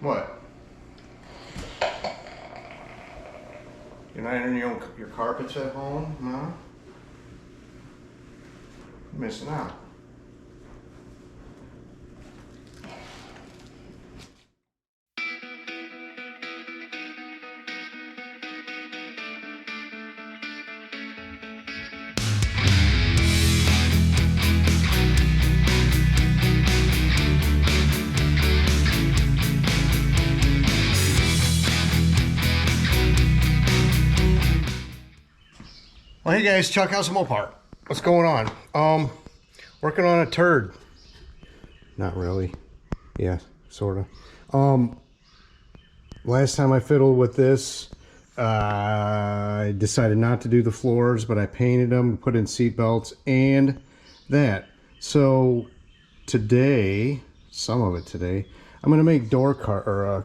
What? You're not ironing your carpets at home, no? You're missing out. Well, hey guys, Chuck, how's the Mopar? What's going on? Working on a turd. Not really. Yeah, sorta. Last time I fiddled with this, I decided not to do the floors, but I painted them, put in seat belts, and that. So today, some of it today, I'm gonna make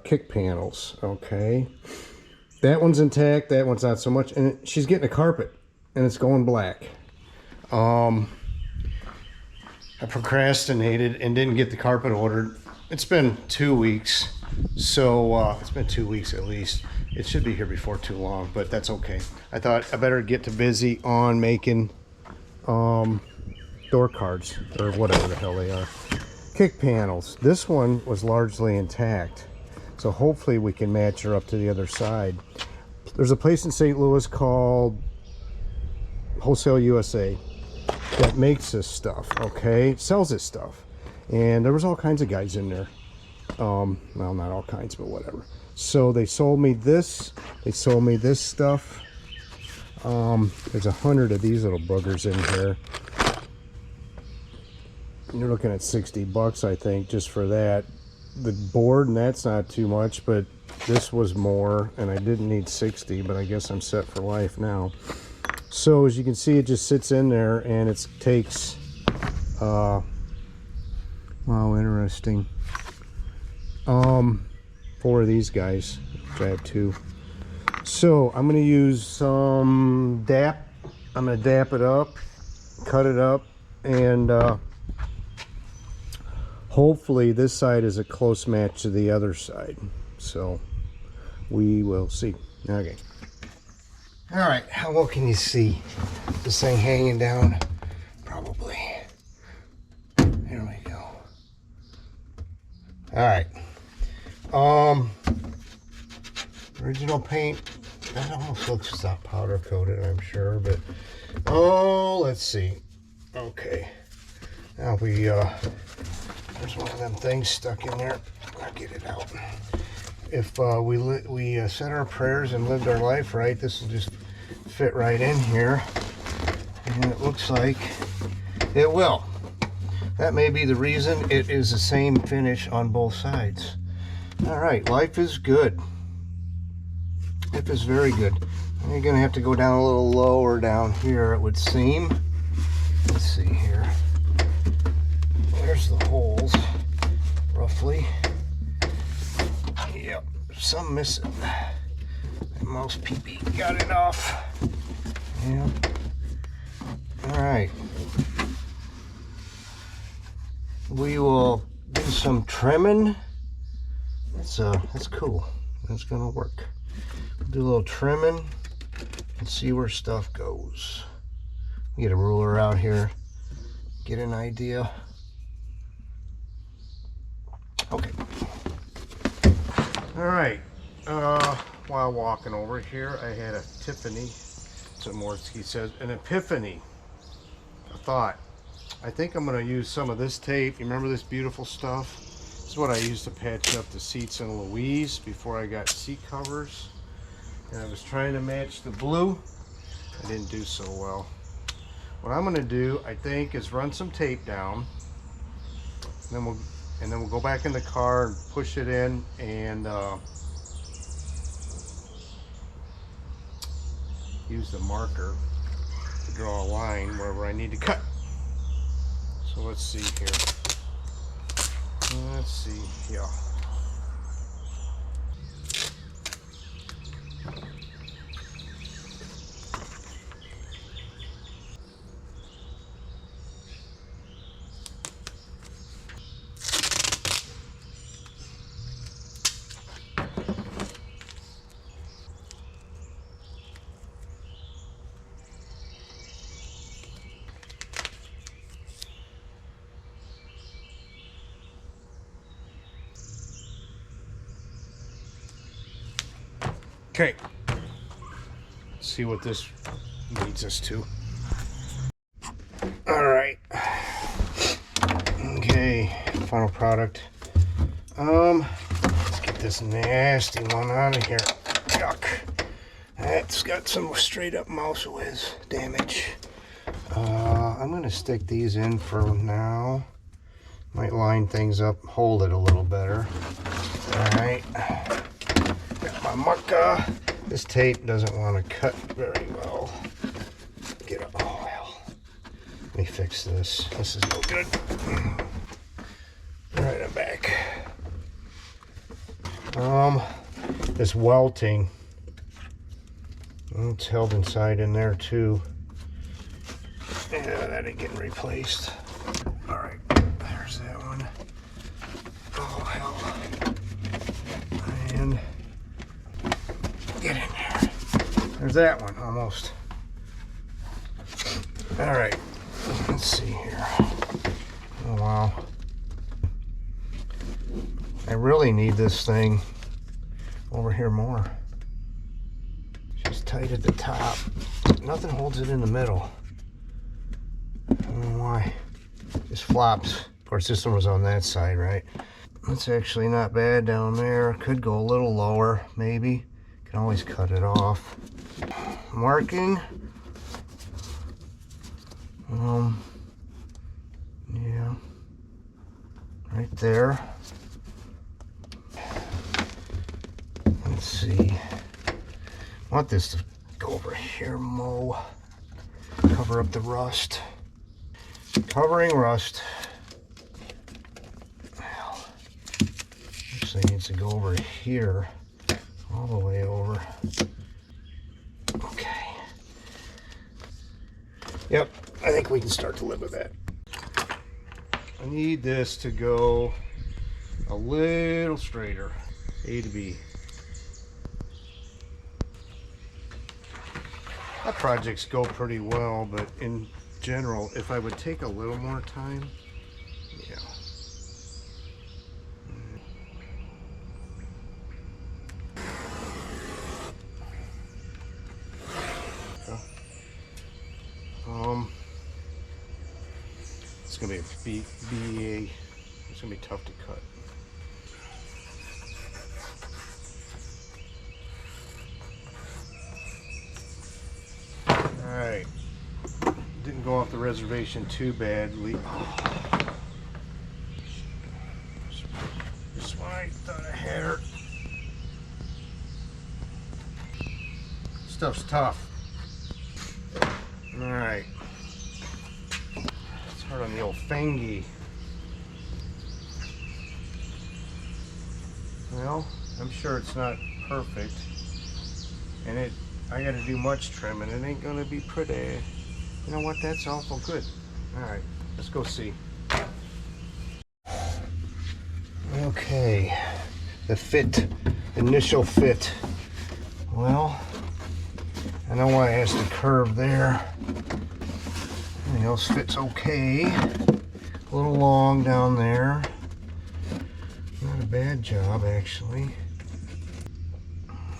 kick panels. Okay, that one's intact. That one's not so much, and she's getting a carpet. And it's going black. I procrastinated and didn't get the carpet ordered. It's been 2 weeks, so it's been 2 weeks at least. It should be here before too long, but that's okay. I thought I better get to busy on making door cards, or whatever the hell they are. Kick panels. This one was largely intact, so hopefully we can match her up to the other side. There's a place in St. Louis called Wholesale USA that makes this stuff, okay, sells this stuff, and there was all kinds of guys in there. Well, not all kinds, but whatever. So they sold me this, stuff. There's 100 of these little boogers in here, and you're looking at 60 bucks, I think, just for that. The board, and that's not too much, but this was more, and I didn't need 60, but I guess I'm set for life now. So as you can see, it just sits in there, and it takes wow, interesting, 4 of these guys, which I have 2. So I'm going to use some DAP. I'm going to DAP it up, cut it up, and hopefully this side is a close match to the other side. So we will see. Okay. All right, how well can you see this thing hanging down? Probably. There we go. All right. Original paint. That almost looks not powder coated, I'm sure, but let's see. Okay. Now there's one of them things stuck in there. I'll get it out. If we said our prayers and lived our life right, this will just fit right in here, and it looks like it will. That may be the reason it is the same finish on both sides. All right, life is good. Life is very good. You're gonna have to go down a little lower down here, it would seem. Let's see here. There's the holes, roughly. Yep, some missing. That mouse pee-pee got it off. Yeah. All right. We will do some trimming. That's cool. That's gonna work. We'll do a little trimming and see where stuff goes. Get a ruler out here, get an idea. Okay. All right. While walking over here, I had a Tiffany. So Morsky says an epiphany. A thought. I think I'm going to use some of this tape. You remember this beautiful stuff? This is what I used to patch up the seats in Louise before I got seat covers. And I was trying to match the blue. I didn't do so well. What I'm going to do, I think, is run some tape down. And then we'll go back in the car and push it in and use the marker to draw a line wherever I need to cut. So let's see here. Let's see, yeah. Okay. Let's see what this leads us to. All right. Okay, final product. Let's get this nasty one out of here. Yuck. That's got some straight up mouse whiz damage. I'm gonna stick these in for now. Might line things up, hold it a little better. All right. Got my mucka. This tape doesn't want to cut very well. Get up. Oh well. Let me fix this. This is no good. All right, I'm back. This welting. It's held inside in there too. Yeah, that ain't getting replaced. All right, there's that one. Oh hell. And get in there. There's that one, almost. All right, let's see here. Oh wow. I really need this thing over here more. Just tight at the top. Nothing holds it in the middle. I don't know why. Just flops. Of course, this one was on that side, right? That's actually not bad down there. Could go a little lower, maybe. Can always cut it off. Marking. Yeah. Right there. Let's see. I want this to go over here, Mo. Cover up the rust. Covering rust. Well, actually needs to go over here, all the way over. Okay. Yep, I think we can start to live with that. I need this to go a little straighter, A to B. That projects go pretty well, but in general, if I would take a little more time, yeah. It's gonna be a BA. It's gonna be tough to cut. All right. Didn't go off the reservation too badly. Oh. Just what I thought I had her. Stuff's tough. All right. It's hard on the old fangy. Well, I'm sure it's not perfect, and I got to do much trim, and it ain't gonna be pretty. You know what? That's awful good. All right, let's go see. Okay, the fit, initial fit. Well, I know why it has the curve there. Everything else fits okay. A little long down there. Not a bad job, actually.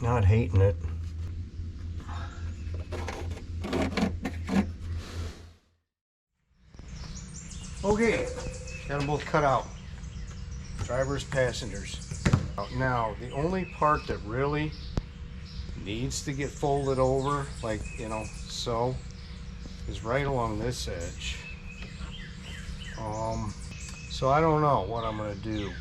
Not hating it. Okay, got them both cut out. Drivers, passengers. Now, the only part that really needs to get folded over, like, you know, so, is right along this edge. So I don't know what I'm gonna do.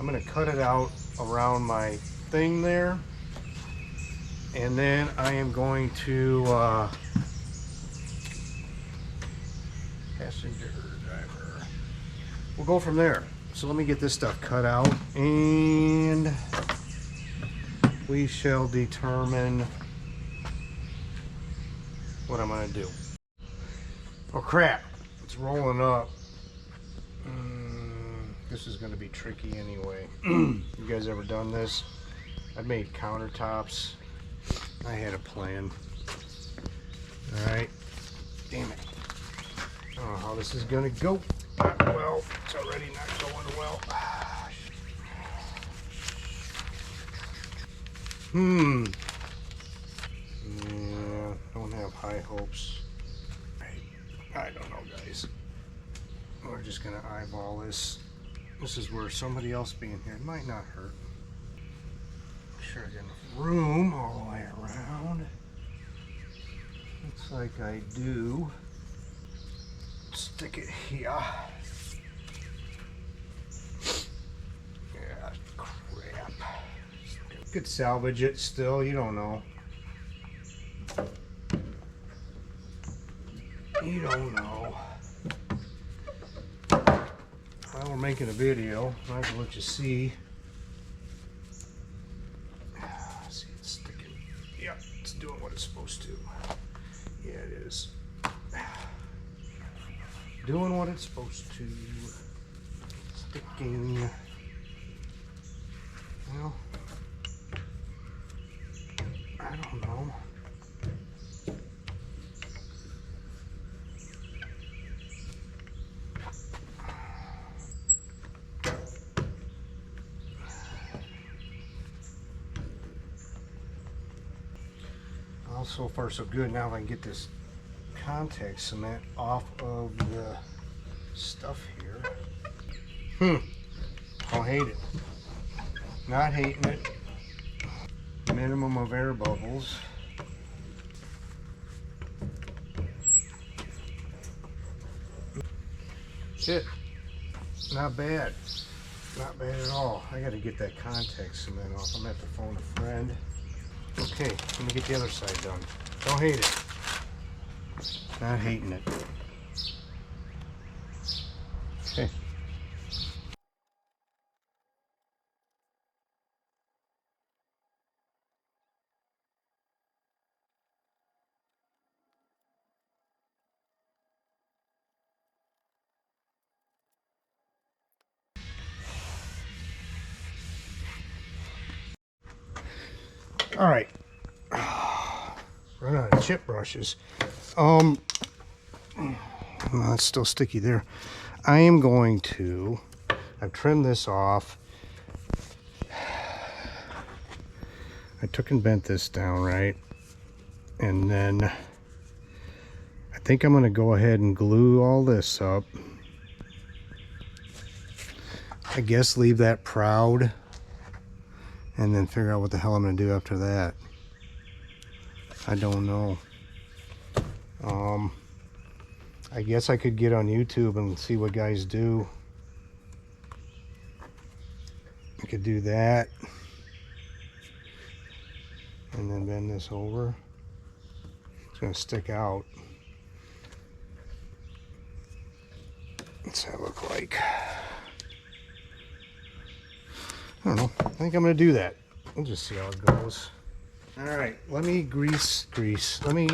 I'm gonna cut it out around my thing there, and then I am going to passenger, driver. We'll go from there. So let me get this stuff cut out, and we shall determine what I'm gonna do. Oh crap, it's rolling up. This is gonna be tricky anyway. You guys ever done this? I've made countertops. I had a plan. All right, damn it. I don't know how this is gonna go. Well, it's already not going well. Yeah, don't have high hopes. I don't know, guys. We're just gonna eyeball this. This is where somebody else being here might not hurt. Sure, I got enough room all the way around. Looks like I do. Stick it here. Yeah, crap. Could salvage it still, you don't know. You don't know. Well, we're making a video. Might as well let you see. See, it's sticking. Yep, it's doing what it's supposed to. Yeah, it is. Doing what it's supposed to. Sticking. Well, I don't know. Well, so far so good. Now if I can get this contact cement off of the stuff here. I'll hate it. Not hating it. Minimum of air bubbles. Shit. Not bad. Not bad at all. I gotta get that contact cement off. I'm gonna have to phone a friend. Okay, let me get the other side done. Don't hate it. Not hating it. Okay. All right. Run out of chip brushes. Well, it's still sticky there. I am going to, I've trimmed this off. I took and bent this down, right? And then I think I'm going to go ahead and glue all this up. I guess leave that proud and then figure out what the hell I'm going to do after that. I don't know. I guess I could get on YouTube and see what guys do. I could do that. And then bend this over. It's going to stick out. What's that look like? I don't know. I think I'm going to do that. We'll just see how it goes. All right, let me grease. Let me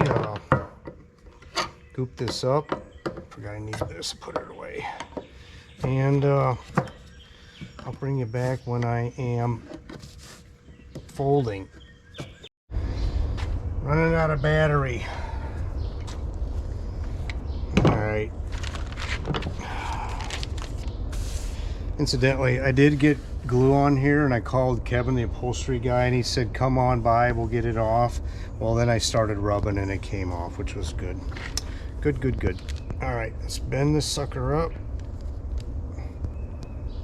scoop this up. Forgot I need this. Put it away. And I'll bring you back when I am folding. Running out of battery. All right. Incidentally, I did get glue on here and I called Kevin, the upholstery guy, and he said, come on by, we'll get it off. Well, then I started rubbing and it came off, which was good. Good. All right, let's bend this sucker up.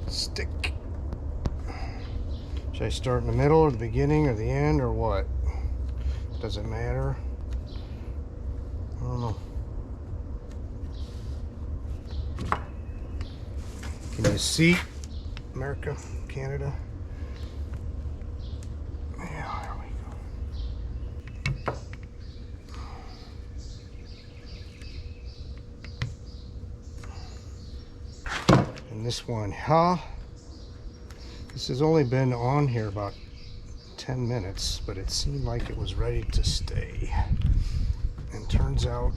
Stick. Should I start in the middle or the beginning or the end or what? Does it matter? I don't know. Can you see? America, Canada. Yeah, there we go. And this one, this has only been on here about 10 minutes, but it seemed like it was ready to stay. And turns out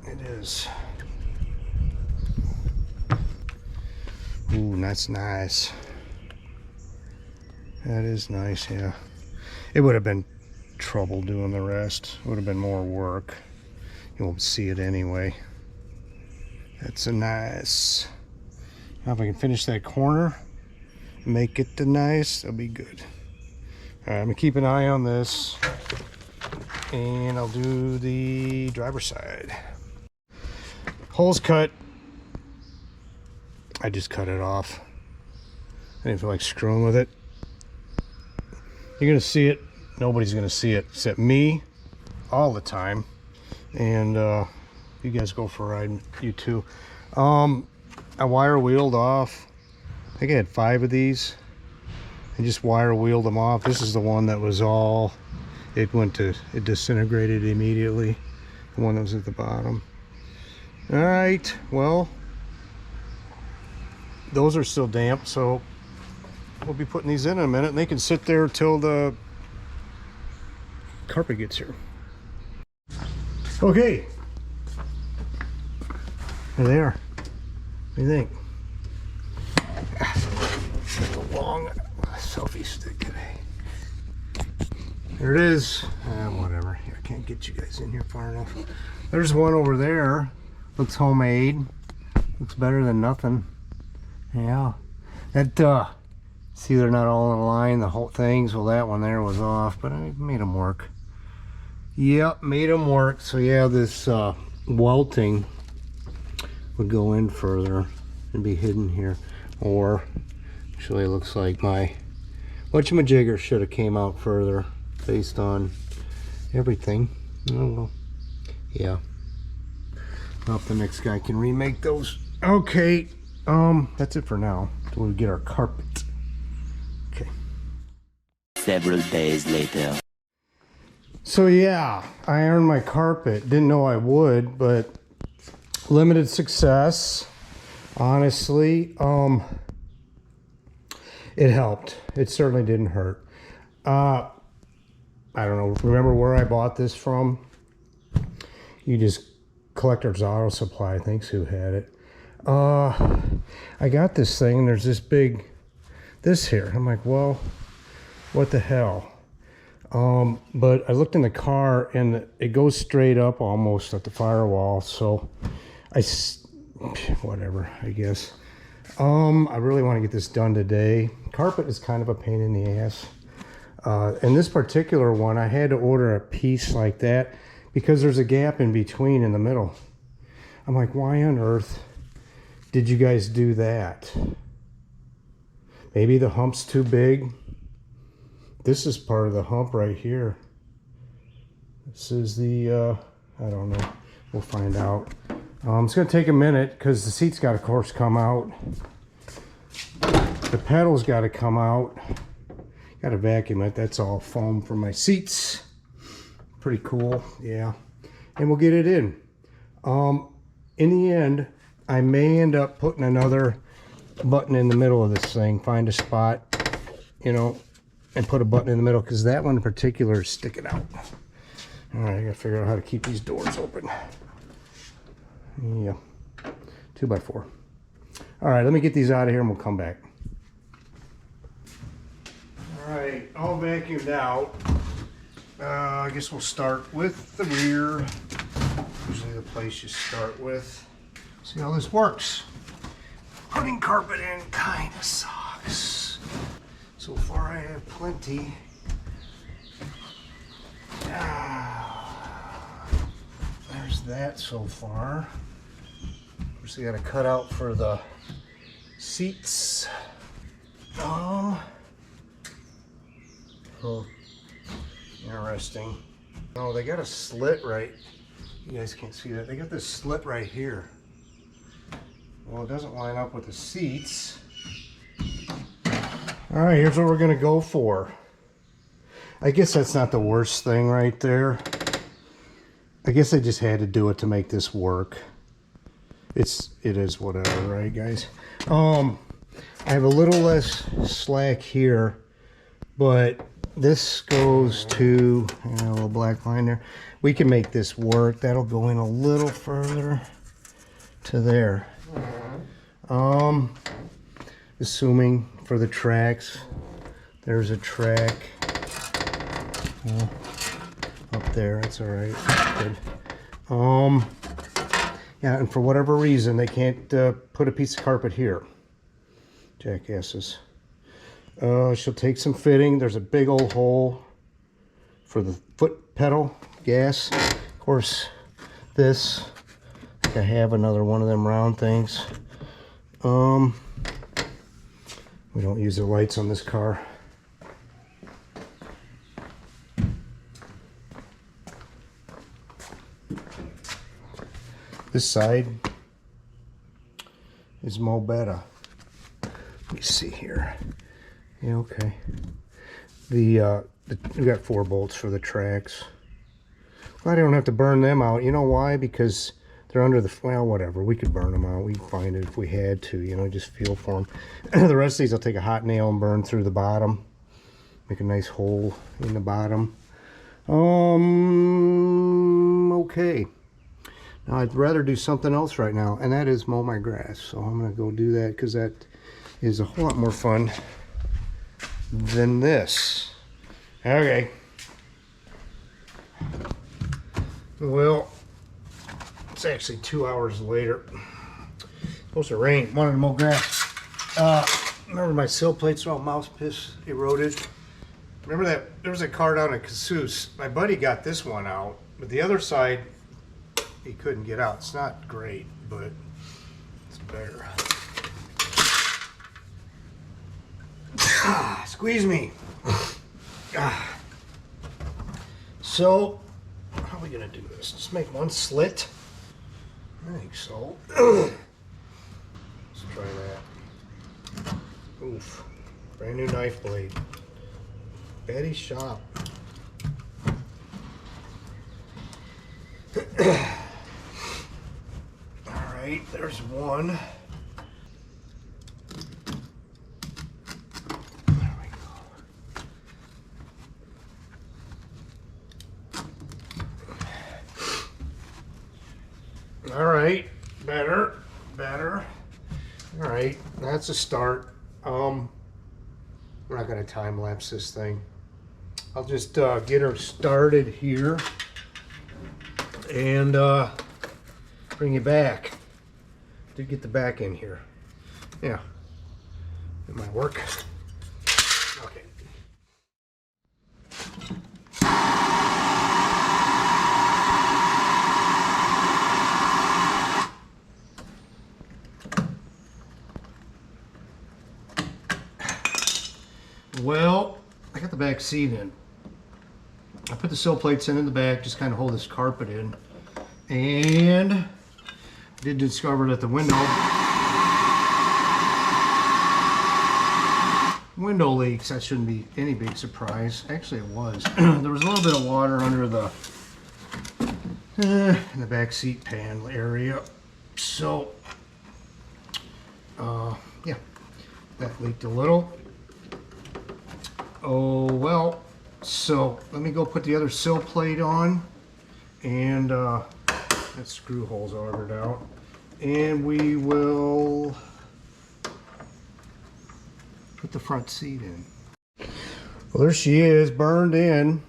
it is. Ooh, that's nice. That is nice, yeah. It would have been trouble doing the rest. It would have been more work. You won't see it anyway. That's a nice. Now if I can finish that corner, make it the nice, that'll be good. I'm gonna keep an eye on this, and I'll do the driver's side. Hole's cut. I just cut it off. I didn't feel like screwing with it. You're gonna see it. Nobody's gonna see it except me all the time. And you guys go for a ride, you too. I wire wheeled off. I think I had 5 of these. And just wire wheeled them off. This is the one that was all, it disintegrated immediately. The one that was at the bottom. All right, well, those are still damp, so we'll be putting these in a minute, and they can sit there till the carpet gets here. Okay, there they are. What do you think? Like a long selfie stick today. There it is. Whatever. I can't get you guys in here far enough. There's one over there. Looks homemade. Looks better than nothing. Yeah. That, see, they're not all in line, the whole things. Well, that one there was off, but I made them work. Yep, made them work. So yeah, this welting would go in further and be hidden here. Or, actually, it looks like my whatchamajigger should have came out further based on everything. Oh, well, yeah. I hope the next guy can remake those. Okay, that's it for now. Till we get our carpet. Okay. Several days later. So yeah, I ironed my carpet. Didn't know I would, but limited success. Honestly, it helped. It certainly didn't hurt. I don't know. Remember where I bought this from? You just Collector's Auto Supply, I think's who had it. I got this thing, and there's this here. I'm like, well, what the hell? But I looked in the car, and it goes straight up almost at the firewall. So whatever, I guess. I really want to get this done today. Carpet is kind of a pain in the ass. And this particular one, I had to order a piece like that because there's a gap in between in the middle. I'm like, why on earth did you guys do that? Maybe the hump's too big. This is part of the hump right here. This is the, I don't know. We'll find out. It's going to take a minute because the seat's got to, of course, come out. The pedal's got to come out. Got to vacuum it. That's all foam from my seats. Pretty cool, yeah. And we'll get it in. In the end, I may end up putting another button in the middle of this thing. Find a spot, you know, and put a button in the middle because that one in particular is sticking out. All right, I gotta figure out how to keep these doors open. Yeah, 2x4. All right, let me get these out of here and we'll come back. All right, all vacuumed out. I guess we'll start with the rear. Usually the place you start with. See how this works. Putting carpet in kind of sucks. So far I have plenty. There's that so far. Of course, I got to cut out for the seats. Oh, interesting. Oh, they got a slit right. You guys can't see that. They got this slit right here. Well, it doesn't line up with the seats. All right, here's what we're gonna go for. I guess that's not the worst thing right there. I guess I just had to do it to make this work. It is whatever, right, guys? I have a little less slack here, but this goes to a little black line there. We can make this work. That'll go in a little further to there. Assuming for the tracks, there's a track up there. That's all right. Good. Yeah, and for whatever reason, they can't put a piece of carpet here. Jackasses. She'll take some fitting. There's a big old hole for the foot pedal gas. Of course, this, I have another one of them round things. We don't use the lights on this car. This side is Mopar. Let me see here. Yeah, okay. We got 4 bolts for the tracks. Well, I don't have to burn them out. You know why? Because they're under the, well, whatever. We could burn them out. We can find it if we had to, you know, just feel for them. The rest of these, I'll take a hot nail and burn through the bottom. Make a nice hole in the bottom. Okay. Now, I'd rather do something else right now, and that is mow my grass. So I'm going to go do that because that is a whole lot more fun than this. Okay. Well, it's actually 2 hours later. It's supposed to rain. Wanted to mow grass. Remember my sill plates are all mouse piss eroded? Remember that there was a car down at Casus. My buddy got this one out, but the other side he couldn't get out. It's not great, but it's better. Squeeze me. So, how are we gonna do this? Just make one slit? I think so. Let's try that. Oof. Brand new knife blade. Betty's shop. Alright, there's one. There we go. Alright, better. Alright, that's a start. We're not gonna time lapse this thing. I'll just get her started here and bring you back. Did get the back in here. Yeah. It might work. Okay. Well, I got the back seat in. I put the sill plates in the back, just kind of hold this carpet in. And I did discover that the window leaks. That shouldn't be any big surprise. Actually, it was. There was a little bit of water under the in the back seat pan area. So, yeah, that leaked a little. Oh well. So let me go put the other sill plate on, and that screw hole's augered out, and we will put the front seat in. Well, there she is, burned in.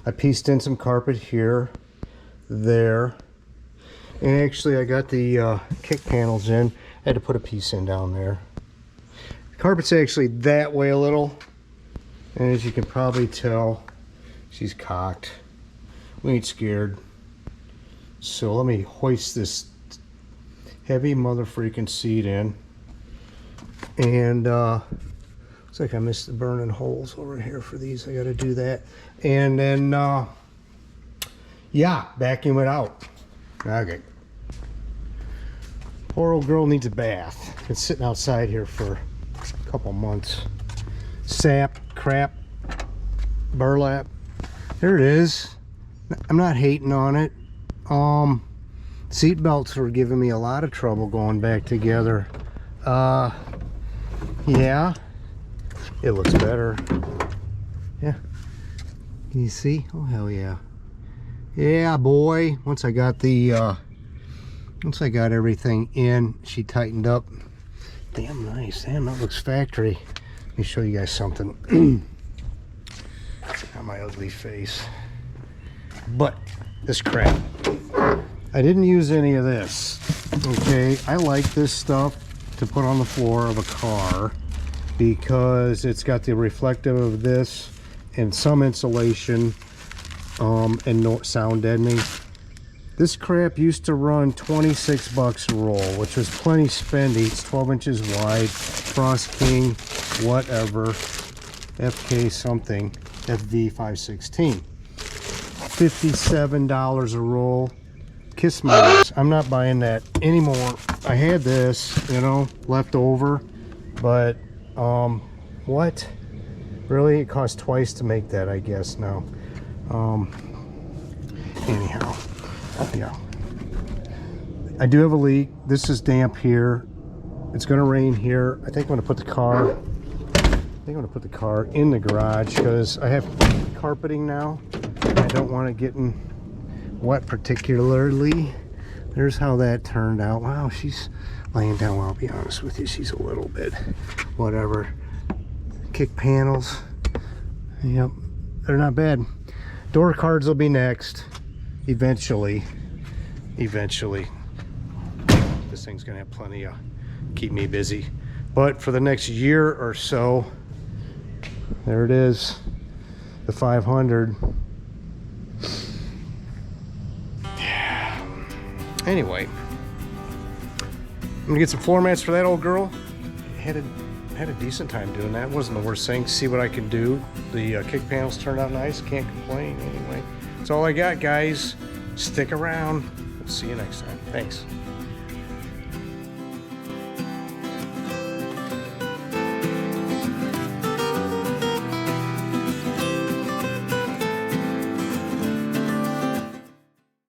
I pieced in some carpet here, there, and actually I got the kick panels in. I had to put a piece in down there. The carpet's actually that way a little. And as you can probably tell, she's cocked. We ain't scared. So let me hoist this heavy mother freaking seat in. And looks like I missed the burning holes over here for these. I gotta do that. And then, yeah, vacuum it out. Okay. Poor old girl needs a bath. Been sitting outside here for a couple months. Sap, crap, burlap. There it is. I'm not hating on it. Seat belts were giving me a lot of trouble going back together. Yeah, it looks better. Yeah, can you see? Oh hell yeah. Yeah boy, once I got everything in, she tightened up. Damn nice. Damn, that looks factory. Let me show you guys something. Not my ugly face, but this crap, I didn't use any of this. Okay, I like this stuff to put on the floor of a car, because it's got the reflective of this and some insulation and no sound deadening. This crap used to run 26 bucks a roll, which was plenty spendy. It's 12 inches wide, Frost King, whatever, FK something, FV516. $57 a roll. Kiss my ass. I'm not buying that anymore. I had this, you know, left over, but what? Really? It cost twice to make that, I guess now. Anyhow, yeah. I do have a leak. This is damp here. It's gonna rain here. I think I'm gonna put the car in the garage because I have carpeting now. I don't want it getting wet particularly. There's how that turned out. Wow, she's laying down. Well, I'll be honest with you, she's a little bit whatever. Kick panels, yep, they're not bad. Door cards will be next eventually. This thing's gonna have plenty of keep me busy, but for the next year or so, there it is, the 500. Yeah. Anyway, I'm gonna get some floor mats for that old girl. Had a decent time doing that. Wasn't the worst thing. See what I can do. The kick panels turned out nice. Can't complain. Anyway, that's all I got, guys. Stick around. We'll see you next time. Thanks.